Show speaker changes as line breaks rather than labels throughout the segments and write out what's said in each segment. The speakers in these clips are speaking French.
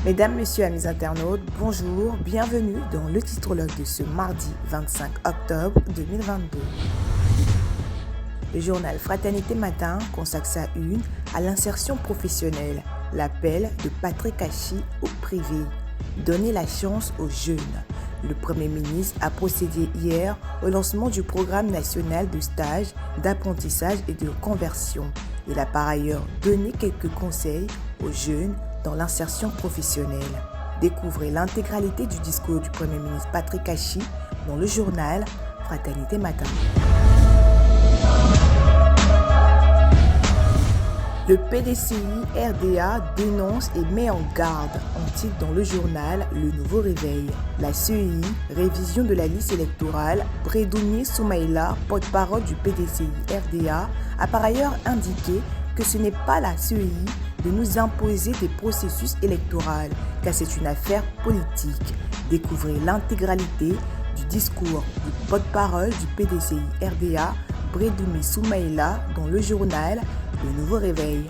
Mesdames, Messieurs, amis internautes, bonjour, bienvenue dans le titrologue de ce mardi 25 octobre 2022. Le journal Fraternité Matin consacre sa une à l'insertion professionnelle, l'appel de Patrick Hachi au privé. Donner la chance aux jeunes. Le Premier ministre a procédé hier au lancement du programme national de stage, d'apprentissage et de conversion. Il a par ailleurs donné quelques conseils aux jeunes dans l'insertion professionnelle. Découvrez l'intégralité du discours du Premier ministre Patrick Hachi dans le journal Fraternité Matin. Le PDCI RDA dénonce et met en garde, en titre dans le journal Le Nouveau Réveil. La CEI, révision de la liste électorale, Bredouni Soumaïla, porte-parole du PDCI RDA, a par ailleurs indiqué que ce n'est pas la CEI de nous imposer des processus électoraux, car c'est une affaire politique. Découvrez l'intégralité du discours du porte-parole du PDCI RDA, Bredouni Soumaïla, dans le journal Le Nouveau Réveil.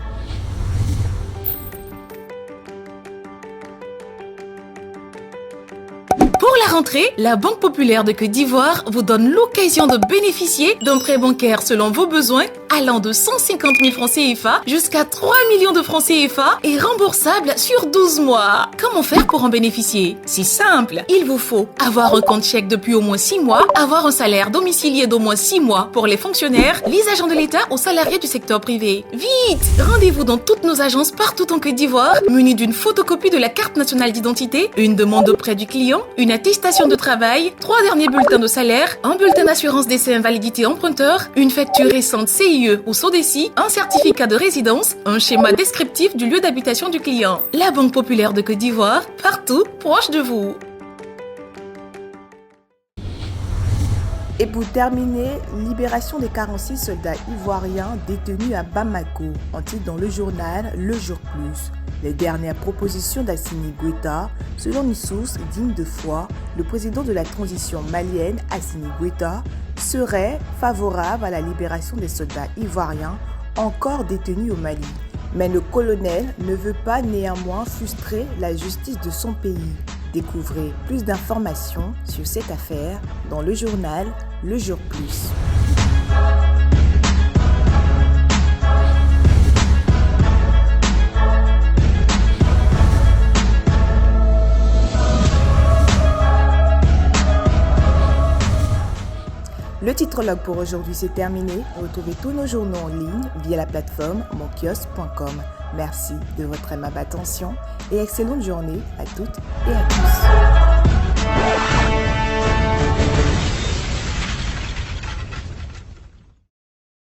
Pour la rentrée, la Banque Populaire de Côte d'Ivoire vous donne l'occasion de bénéficier d'un prêt bancaire selon vos besoins allant de 150 000 francs CFA jusqu'à 3 millions de francs CFA et remboursable sur 12 mois. Comment faire pour en bénéficier? C'est simple, il vous faut avoir un compte chèque depuis au moins 6 mois, avoir un salaire domicilié d'au moins 6 mois pour les fonctionnaires, les agents de l'État ou salariés du secteur privé. Vite! Rendez-vous dans toutes nos agences partout en Côte d'Ivoire, munis d'une photocopie de la carte nationale d'identité, une demande auprès du client, une attestation de travail, 3 derniers bulletins de salaire, un bulletin d'assurance décès invalidité emprunteur, une facture récente CIE ou SODECI, un certificat de résidence, un schéma descriptif du lieu d'habitation du client. La Banque Populaire de Côte d'Ivoire, partout, proche de vous.
Et pour terminer, libération des 46 soldats ivoiriens détenus à Bamako, en titre dans le journal Le Jour Plus. Les dernières propositions d'Assimi Goïta, selon une source digne de foi, le président de la transition malienne, Assimi Goïta, serait favorable à la libération des soldats ivoiriens encore détenus au Mali. Mais le colonel ne veut pas néanmoins frustrer la justice de son pays. Découvrez plus d'informations sur cette affaire dans le journal Le Jour Plus. Le titrologue pour aujourd'hui c'est terminé. Retrouvez tous nos journaux en ligne via la plateforme monkios.com. Merci de votre aimable attention et excellente journée à toutes et à tous.